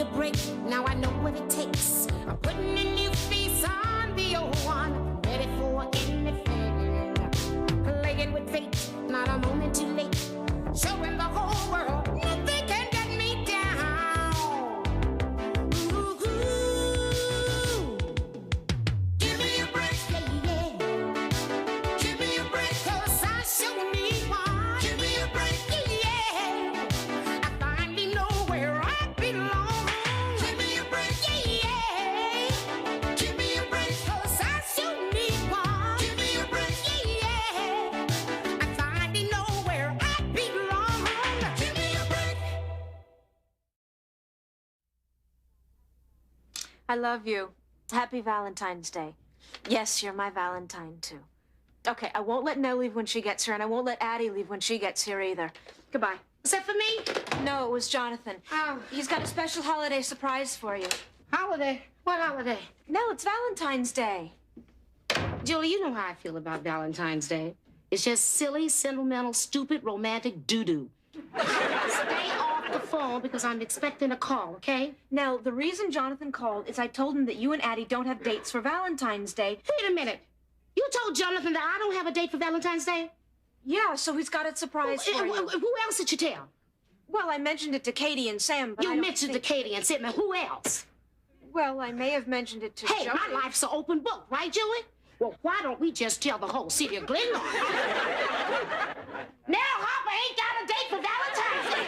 a break, now I know what it takes. I'm putting a new face on the old one, ready for anything. Playing with fate, not a moment too late. Showing the whole world nothing can get me down. Ooh, ooh. Give me a break, yeah, yeah. Give me a break, 'cause I sure need one. Give me a break, yeah. I finally know where I belong. Give me a break, yeah. Give me a break, 'cause I sure need one. Give me a break, yeah. I finally know where I belong. Give me a break. I love you. Happy Valentine's Day. Yes, you're my Valentine, too. Okay, I won't let Nell leave when she gets here, and I won't let Addie leave when she gets here either. Goodbye. Is that for me? No, it was Jonathan. Oh. He's got a special holiday surprise for you. Holiday? What holiday? Nell, it's Valentine's Day. Julie, you know how I feel about Valentine's Day. It's just silly, sentimental, stupid, romantic doo-doo. Stay off the phone because I'm expecting a call, okay? Nell, the reason Jonathan called is I told him that you and Addie don't have dates for Valentine's Day. Wait a minute. You told Jonathan that I don't have a date for Valentine's Day? Yeah, so he's got a surprise for you. Who else did you tell? Well, I mentioned it to Katie and Sam, but I You don't mentioned think... to Katie and Sam, and who else? Well, I may have mentioned it to Hey, Joey. my life's an open book, right, Julie? Well, why don't we just tell the whole city of Glenmore? Nell Harper ain't got a date for Valentine's Day.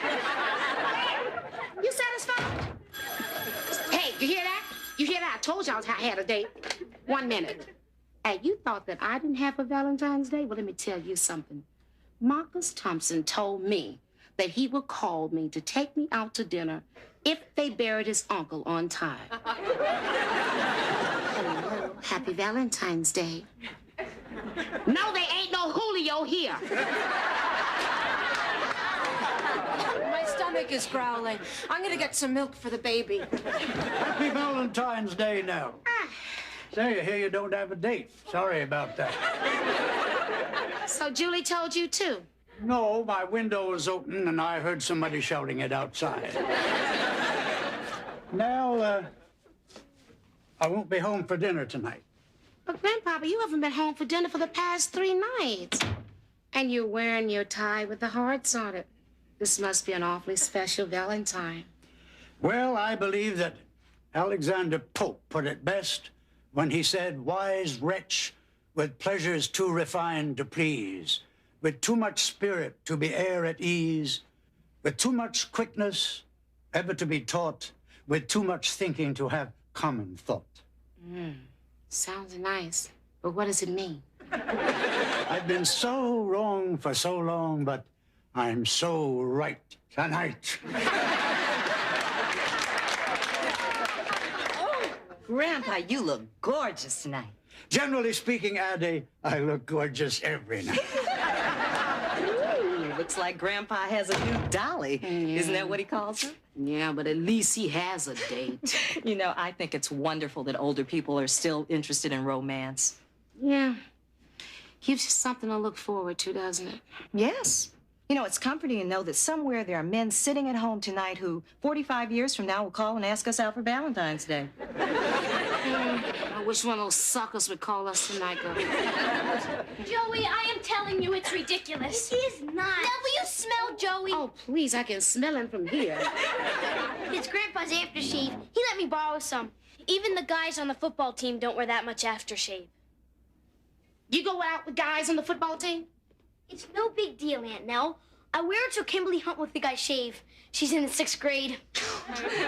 You satisfied? Hey, you hear that? You hear that? I told y'all I had a date. 1 minute. Hey, you thought that I didn't have a Valentine's Day? Well, let me tell you something. Marcus Thompson told me that he would call me to take me out to dinner if they buried his uncle on time. Hello, happy Valentine's Day. No, there ain't no Julio here. My stomach is growling. I'm gonna get some milk for the baby. Happy Valentine's Day, Nell. Say, I hear you don't have a date. Sorry about that. So Julie told you too? No, my window was open and I heard somebody shouting it outside. Nell, I won't be home for dinner tonight. But Grandpapa, you haven't been home for dinner for the past 3 nights. And you're wearing your tie with the hearts on it. This must be an awfully special Valentine. Well, I believe that Alexander Pope put it best when he said, "Wise wretch, with pleasures too refined to please, with too much spirit to be e'er at ease, with too much quickness ever to be taught, with too much thinking to have common thought." Sounds nice, but what does it mean? I've been so wrong for so long, but I'm so right tonight. Grandpa, you look gorgeous tonight. Generally speaking, Addie, I look gorgeous every night. Ooh, looks like Grandpa has a new dolly. Isn't that what he calls her? Yeah, but at least he has a date. You know, I think it's wonderful that older people are still interested in romance. Yeah. Gives you something to look forward to, doesn't it? Yes. You know, it's comforting to know that somewhere there are men sitting at home tonight who 45 years from now will call and ask us out for Valentine's Day. I wish one of those suckers would call us tonight, girl. Joey, I am telling you, it's ridiculous. It is not. Now, will you smell Joey? Oh, please, I can smell him from here. It's Grandpa's aftershave. He let me borrow some. Even the guys on the football team don't wear that much aftershave. You go out with guys on the football team? It's no big deal, Aunt Nell. I wear it so Kimberly Hunt will think I shave. She's in the 6th grade.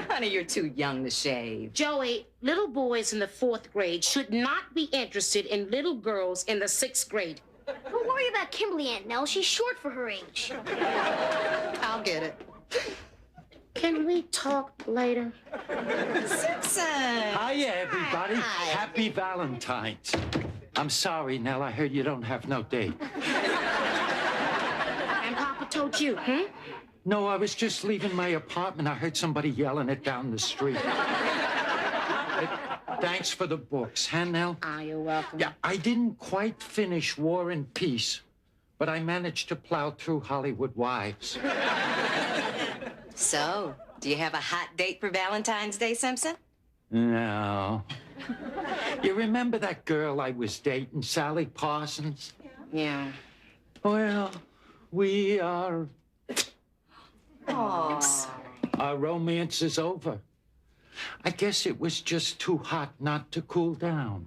Honey, you're too young to shave. Joey, little boys in the 4th grade should not be interested in little girls in the 6th grade. Don't worry about Kimberly, Aunt Nell. She's short for her age. I'll get it. Can we talk later? Simpson! Hiya, everybody. Hi. Happy Valentine's. I'm sorry, Nell. I heard you don't have no date. And Papa told you, huh? No, I was just leaving my apartment. I heard somebody yelling it down the street. Thanks for the books, huh, Nell? Ah, you're welcome. Yeah, I didn't quite finish War and Peace, but I managed to plow through Hollywood Wives. So, Do you have a hot date for Valentine's Day, Simpson? No. You remember that girl I was dating, Sally Parsons? Yeah. Well, we are... Oh. Our romance is over. I guess it was just too hot not to cool down.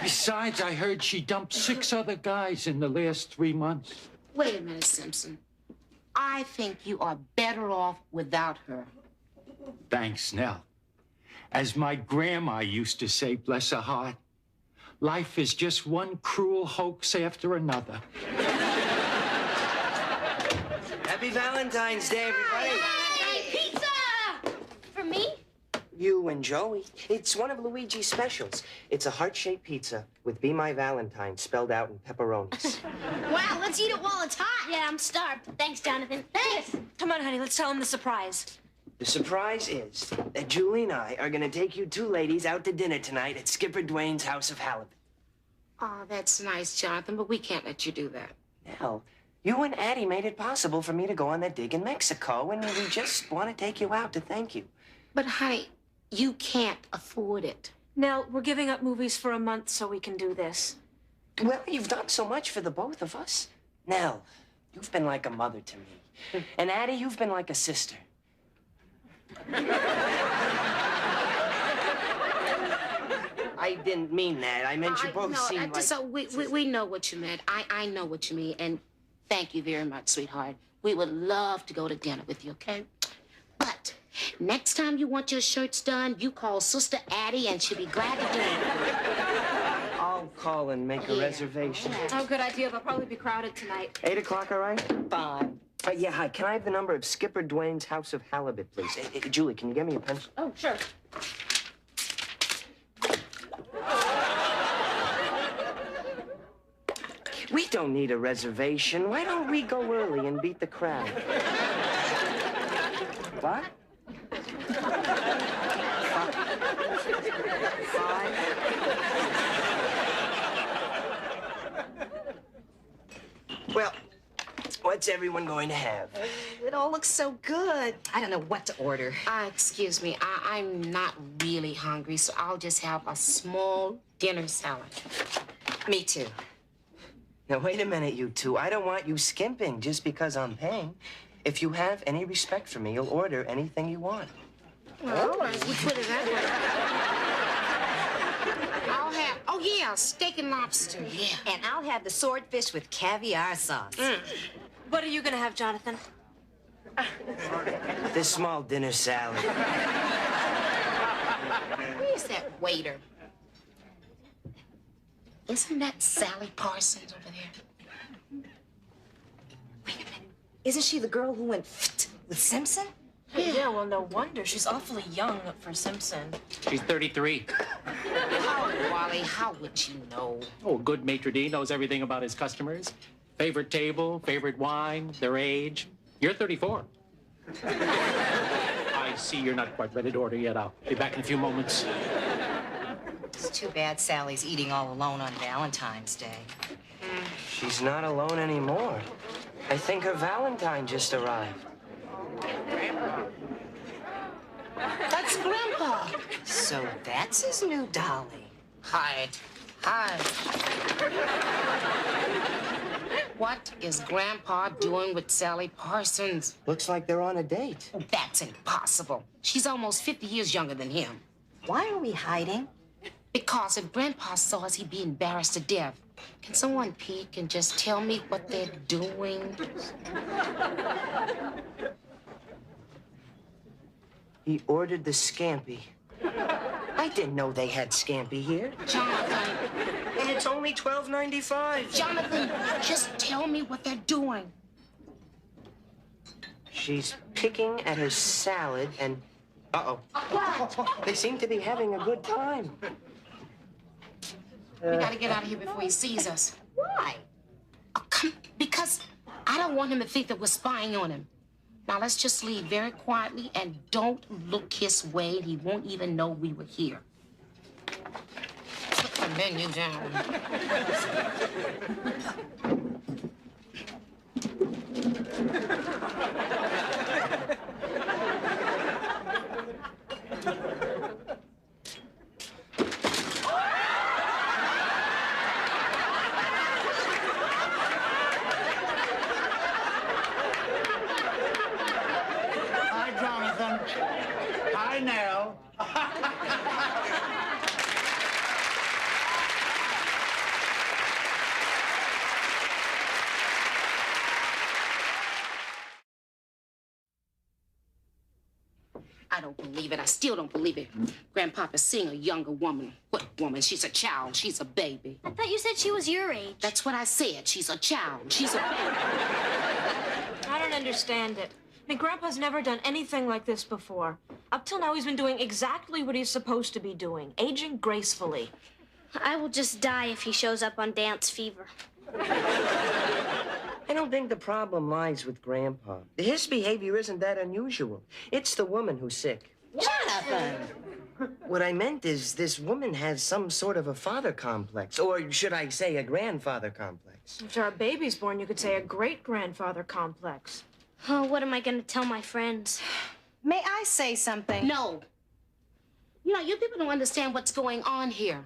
Besides, I heard she dumped 6 other guys in the last 3 months. Wait a minute, Simpson. I think you are better off without her. Thanks, Nell. As my grandma used to say, bless her heart, life is just one cruel hoax after another. Happy Valentine's Day, everybody. Hey, pizza! For me? You and Joey. It's one of Luigi's specials. It's a heart-shaped pizza with Be My Valentine spelled out in pepperonis. Wow, let's eat it while it's hot. Yeah, I'm starved. Thanks, Jonathan. Thanks. Come on, honey, let's tell him the surprise. The surprise is that Julie and I are gonna take you 2 ladies out to dinner tonight at Skipper Dwayne's House of Halibut. Oh, that's nice, Jonathan, but we can't let you do that. Nell, you and Addie made it possible for me to go on that dig in Mexico, and we just want to take you out to thank you. But, honey, you can't afford it. Nell, we're giving up movies for a month so we can do this. Well, you've done so much for the both of us. Nell, you've been like a mother to me. And Addie, you've been like a sister. I didn't mean that. I meant you both seem like... So we know what you meant. I know what you mean, and thank you very much, sweetheart. We would love to go to dinner with you, okay? But next time you want your shirts done, you call Sister Addie, and she'll be glad to do it. I'll call and make a reservation. Oh, good idea. They'll probably be crowded tonight. 8 o'clock, all right? Fine. Yeah, hi. Can I have the number of Skipper Dwayne's House of Halibut, please? Hey, Julie, can you get me a pencil? Oh, sure. We don't need a reservation. Why don't we go early and beat the crowd? What? 5? Well, what's everyone going to have? It all looks so good. I don't know what to order. Excuse me, I'm not really hungry, so I'll just have a small dinner salad. Me too. Now, wait a minute, you two. I don't want you skimping just because I'm paying. If you have any respect for me, you'll order anything you want. Well, all right, we put it that way. I'll have, oh yeah, steak and lobster, yeah. And I'll have the swordfish with caviar sauce. What are you gonna have, Jonathan? This small dinner salad. Where's that waiter? Isn't that Sally Parsons over there? Wait a minute. Isn't she the girl who went with Simpson? Yeah, well, no wonder. She's awfully young for Simpson. She's 33. Oh, Wally, how would you know? Oh, good maitre d' knows everything about his customers. Favorite table, favorite wine, their age. You're 34. I see you're not quite ready to order yet. I'll be back in a few moments. It's too bad Sally's eating all alone on Valentine's Day. She's not alone anymore. I think her Valentine just arrived. That's Grandpa. So that's his new dolly. Hi. Hi. What is Grandpa doing with Sally Parsons? Looks like they're on a date. That's impossible. She's almost 50 years younger than him. Why are we hiding? Because if Grandpa saw us, he'd be embarrassed to death. Can someone peek and just tell me what they're doing? He ordered the scampi. I didn't know they had scampi here. Jonathan, And it's only $12.95. Jonathan, just tell me what they're doing. She's picking at her salad and... Uh-oh. They seem to be having a good time. We gotta get out of here before he sees us. Why? Oh, come, because I don't want him to think that we're spying on him. Now, let's just leave very quietly and don't look his way. He won't even know we were here. Put the menu down. I don't believe it. I still don't believe it. Grandpapa's seeing a younger woman. What woman? She's a child. She's a baby. I thought you said she was your age. That's what I said. She's a child. She's a baby. I don't understand it. I mean, Grandpa's never done anything like this before. Up till now, he's been doing exactly what he's supposed to be doing, aging gracefully. I will just die if he shows up on Dance Fever. I don't think the problem lies with Grandpa. His behavior isn't that unusual. It's the woman who's sick. Jonathan! What I meant is this woman has some sort of a father complex, or should I say a grandfather complex. After our baby's born, you could say a great-grandfather complex. Oh, what am I going to tell my friends? May I say something? No. You know, you people don't understand what's going on here.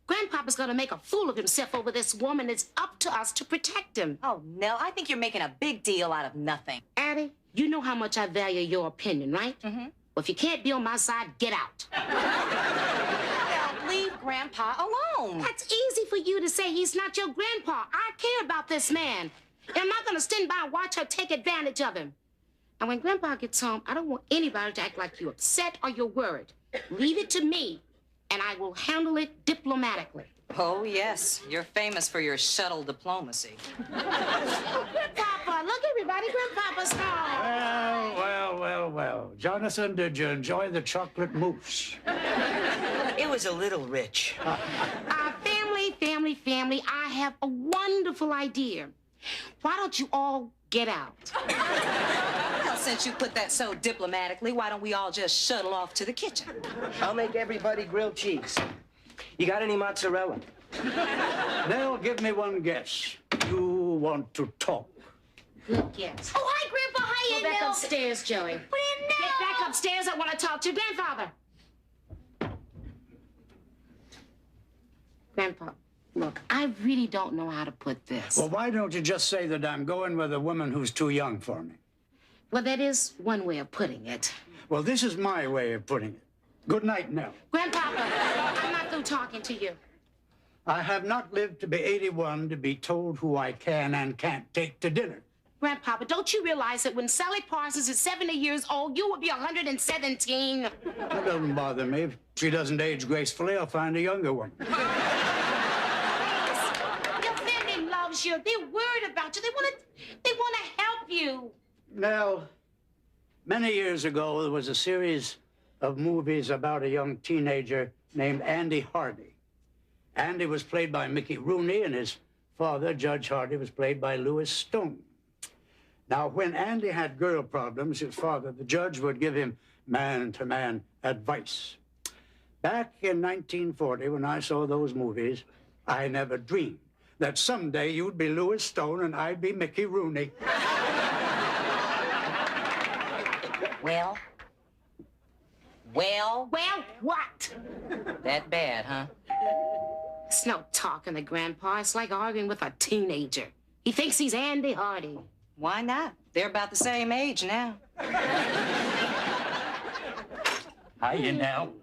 Grandpapa's gonna make a fool of himself over this woman. It's up to us to protect him. Oh, Nell, I think you're making a big deal out of nothing. Addie, you know how much I value your opinion, right? Mm-hmm. Well, if you can't be on my side, get out. Nell, leave Grandpa alone. That's easy for you to say. He's not your grandpa. I care about this man. And I'm not gonna stand by and watch her take advantage of him. And when Grandpa gets home, I don't want anybody to act like you're upset or you're worried. Leave it to me, and I will handle it diplomatically. Oh, yes. You're famous for your shuttle diplomacy. Grandpapa, look, everybody, Grandpapa's home. Well. Jonathan, did you enjoy the chocolate mousse? It was a little rich. Family, I have a wonderful idea. Why don't you all get out? Well, since you put that so diplomatically, why don't we all just shuttle off to the kitchen? I'll make everybody grilled cheese. You got any mozzarella? Nell, give me one guess. You want to talk. Good guess. Oh, hi, Grandpa. Hi, Go back Nell. upstairs, Joey. Put in Nell. Get back upstairs. I want to talk to your grandfather. Grandpa, look, I really don't know how to put this. Well, why don't you just say that I'm going with a woman who's too young for me? Well, that is one way of putting it. Well, this is my way of putting it. Good night, Nell. Grandpapa, I'm not through talking to you. I have not lived to be 81 to be told who I can and can't take to dinner. Grandpapa, don't you realize that when Sally Parsons is 70 years old, you will be 117? That doesn't bother me. If she doesn't age gracefully, I'll find a younger one. Your family loves you. They're worried about you. They want to help you. Nell, many years ago, there was a series of movies about a young teenager named Andy Hardy. Andy was played by Mickey Rooney, and his father, Judge Hardy, was played by Louis Stone. Now, when Andy had girl problems, his father, the judge, would give him man-to-man advice. Back in 1940, when I saw those movies, I never dreamed that someday you'd be Louis Stone and I'd be Mickey Rooney. Well? Well, what? That bad, huh? It's no talking to Grandpa. It's like arguing with a teenager. He thinks he's Andy Hardy. Why not? They're about the same age now. Hiya, Nell.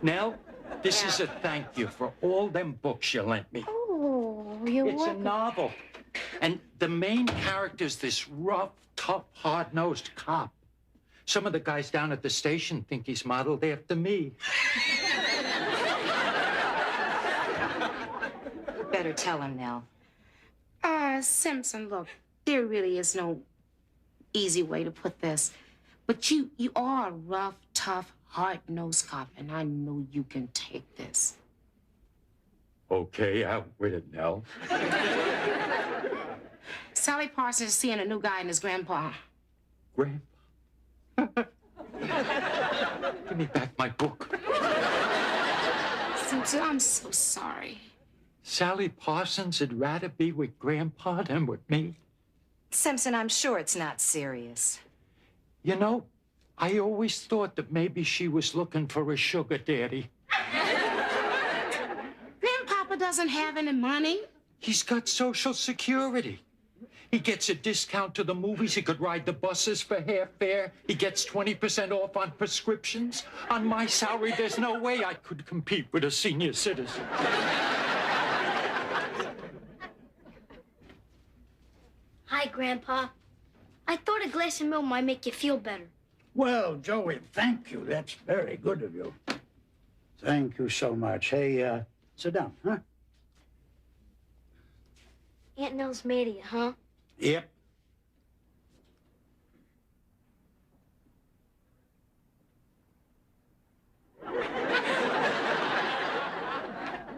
Nell, this is a thank you for all them books you lent me. Oh, you're It's a novel. And the main character's this rough, tough, hard-nosed cop. Some of the guys down at the station think he's modeled after me. Better tell him, Nell. Simpson, look, there really is no easy way to put this. But you are a rough, tough, hard-nosed cop, and I know you can take this. Okay, out with it, Nell. Sally Parsons is seeing a new guy in his grandpa. Grandpa. Give me back my book. Simpson, I'm so sorry. Sally Parsons would rather be with Grandpa than with me. Simpson, I'm sure it's not serious. You know, I always thought that maybe she was looking for a sugar daddy. Grandpapa doesn't have any money. He's got Social Security. He gets a discount to the movies. He could ride the buses for half fare. He gets 20% off on prescriptions. On my salary, there's no way I could compete with a senior citizen. Hi, Grandpa. I thought a glass of milk might make you feel better. Well, Joey, thank you. That's very good of you. Thank you so much. Hey, sit down, huh? Aunt Nell's mad at you, huh? Yep.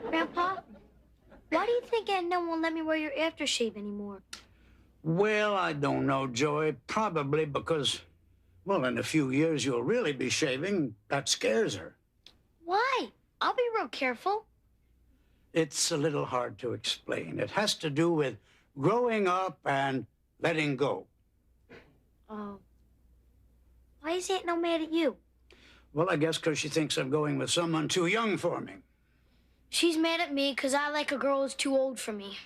Grandpa, why do you think Aunt Nell won't let me wear your aftershave anymore? Well, I don't know, Joey. Probably because, well, in a few years you'll really be shaving. That scares her. Why? I'll be real careful. It's a little hard to explain. It has to do with growing up and letting go. Oh. Why is Aunt Nell mad at you? Well, I guess because she thinks I'm going with someone too young for me. She's mad at me because I like a girl who's too old for me.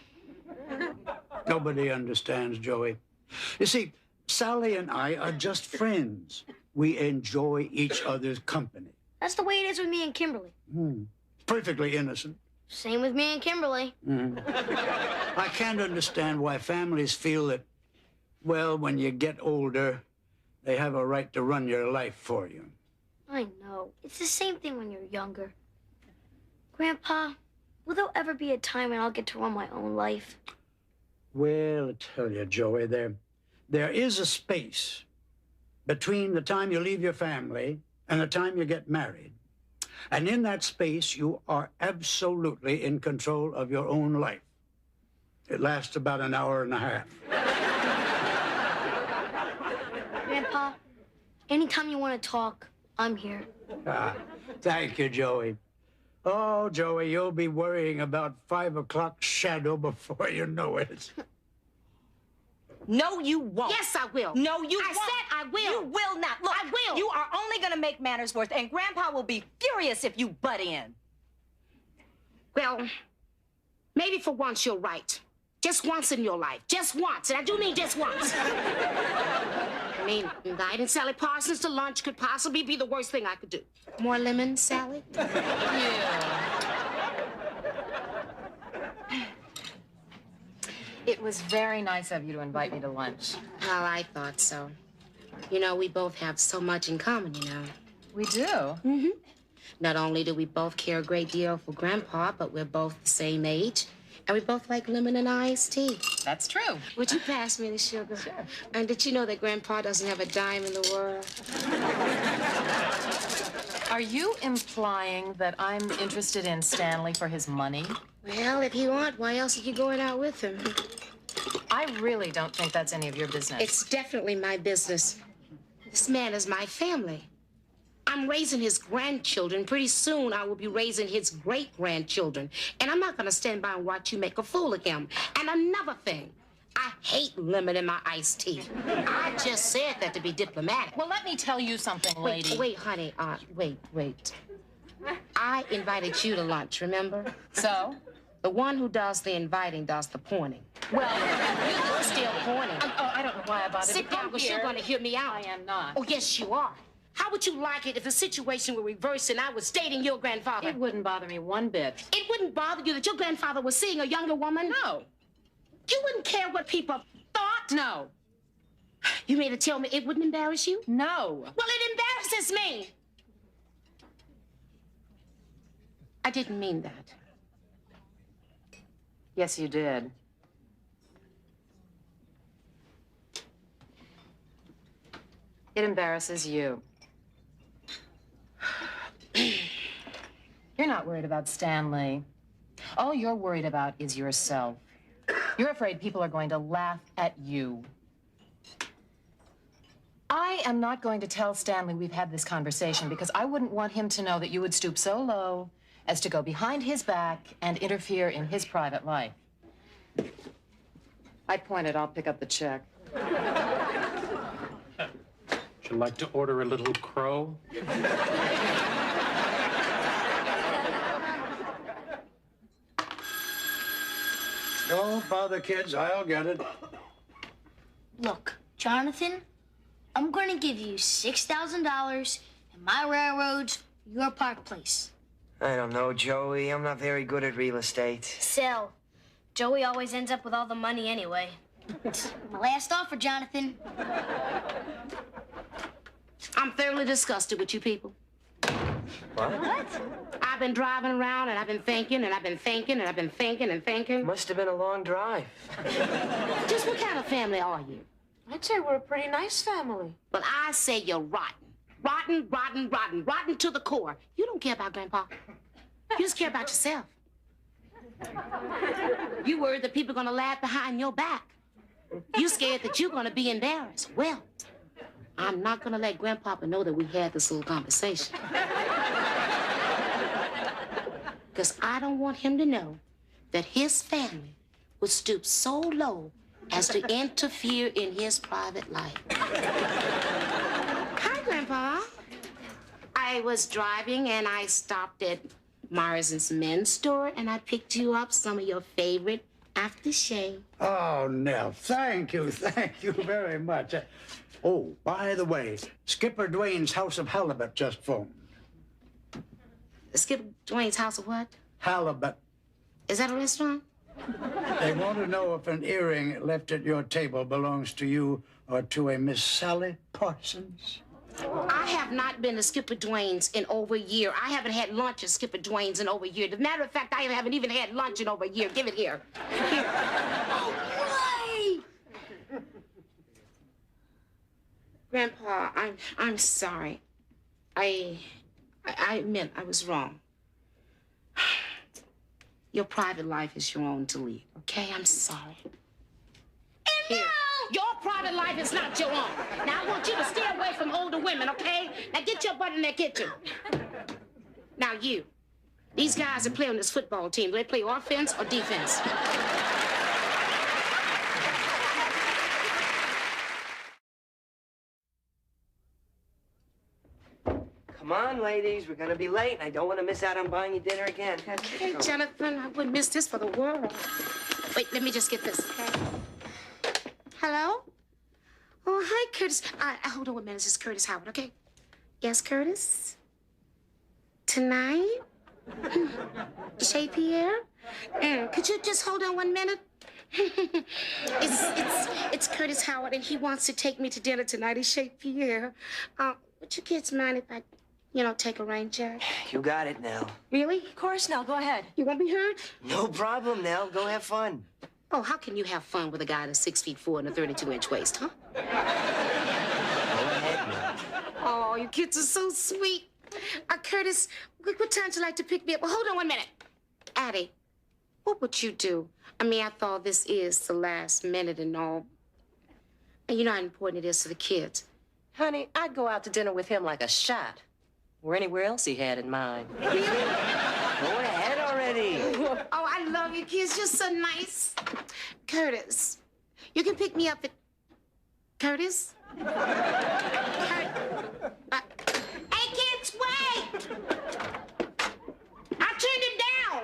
Nobody understands, Joey. You see, Sally and I are just friends. We enjoy each other's company. That's the way it is with me and Kimberly. Perfectly innocent. Same with me and Kimberly. I can't understand why families feel that, well, when you get older, they have a right to run your life for you. I know. It's the same thing when you're younger. Grandpa, will there ever be a time when I'll get to run my own life? Well, I tell you, Joey, there is a space between the time you leave your family and the time you get married. And in that space, you are absolutely in control of your own life. It lasts about an hour and a half. Grandpa, anytime you want to talk, I'm here. Thank you, Joey. Oh, Joey, you'll be worrying about 5 o'clock shadow before you know it. No, you won't. Yes, I will. No, you won't. I said I will. You will not. Look, I will. You are only going to make matters worse, and Grandpa will be furious if you butt in. Well, maybe for once you're right. Just once in your life. Just once. And I do mean just once. I mean, inviting Sally Parsons to lunch could possibly be the worst thing I could do. More lemon, Sally? It was very nice of you to invite me to lunch. Well, I thought so. You know, we both have so much in common, you know. We do? Mm-hmm. Not only do we both care a great deal for Grandpa, but we're both the same age. And we both like lemon and iced tea. That's true. Would you pass me the sugar? Sure. And did you know that Grandpa doesn't have a dime in the world? Are you implying that I'm interested in Stanley for his money? Well, if you want, why else are you going out with him? I really don't think that's any of your business. It's definitely my business. This man is my family. I'm raising his grandchildren. Pretty soon, I will be raising his great-grandchildren. And I'm not going to stand by and watch you make a fool of him. And another thing, I hate lemon in my iced tea. I just said that to be diplomatic. Well, let me tell you something, lady. Wait, honey. Wait. I invited you to lunch, remember? So? The one who does the inviting does the pointing. Well, you're still pointing. I don't know why I bothered. Sit down, because you're going to hear me out. I am not. Oh, yes, you are. How would you like it if the situation were reversed and I was dating your grandfather? It wouldn't bother me one bit. It wouldn't bother you that your grandfather was seeing a younger woman? No. You wouldn't care what people thought? No. You mean to tell me it wouldn't embarrass you? No. Well, it embarrasses me. I didn't mean that. Yes, you did. It embarrasses you. You're not worried about Stanley. All you're worried about is yourself. You're afraid people are going to laugh at you. I am not going to tell Stanley we've had this conversation because I wouldn't want him to know that you would stoop so low as to go behind his back and interfere in his private life. I pointed, I'll pick up the check. Would you like to order a little crow? Don't bother, kids. I'll get it. Look, Jonathan, I'm going to give you $6,000 and my railroad's your Park Place. I don't know, Joey. I'm not very good at real estate. Sell. Joey always ends up with all the money anyway. My last offer, Jonathan. I'm thoroughly disgusted with you people. What? I've been driving around and I've been thinking and I've been thinking and I've been thinking and thinking. Must have been a long drive. Just what kind of family are you? I'd say we're a pretty nice family. Well, I say you're rotten. Rotten, rotten, rotten, rotten to the core. You don't care about Grandpa. You just care about yourself. You worried that people are gonna laugh behind your back. You scared that you're gonna be embarrassed. Well, I'm not gonna let Grandpapa know that we had this little conversation. Because I don't want him to know that his family would stoop so low as to interfere in his private life. Hi, Grandpa. I was driving and I stopped at Mars' men's store and I picked you up some of your favorite aftershave. Oh, Nell, thank you very much. Oh, by the way, Skipper Dwayne's House of Halibut just phoned. Skip Dwayne's House of what? Halibut. Is that a restaurant? They want to know if an earring left at your table belongs to you or to a Miss Sally Parsons. I have not been to Skipper Dwayne's in over a year. I haven't had lunch at Skipper Dwayne's in over a year. As a matter of fact, I haven't even had lunch in over a year. Give it here. Here. Oh, why? Grandpa, I'm sorry. I admit I was wrong. Your private life is your own to lead, okay? I'm sorry. Here. Your private life is not your own. Now, I want you to stay away from older women, okay? Now, get your butt in the kitchen. Now, you. These guys that play on this football team, do they play offense or defense? Come on, ladies. We're gonna be late, and I don't want to miss out on buying you dinner again. Okay, Jonathan, I wouldn't miss this for the world. Wait, let me just get this, okay? Hello? Oh, hi, Curtis. Hold on 1 minute. This is Curtis Howard, okay? Yes, Curtis? Tonight? Chez Pierre? Could you just hold on 1 minute? It's Curtis Howard, and he wants to take me to dinner tonight at Chez Pierre. Would you kids mind if I, take a rain check? You got it, Nell. Really? Of course, Nell, go ahead. You won't be hurt? No problem, Nell. Go have fun. Oh, how can you have fun with a guy that's 6'4" and a 32-inch waist, huh? Go ahead, Nell. Oh, you kids are so sweet. Curtis, what time would you like to pick me up? Well, hold on 1 minute. Addie, what would you do? I mean, I thought this is the last minute and all. And you know how important it is to the kids. Honey, I'd go out to dinner with him like a shot. Or anywhere else he had in mind. Really? Go ahead already. Oh, I love you kids. You're so nice. Curtis, you can pick me up at... Curtis? Hey, kids, wait! I turned him down.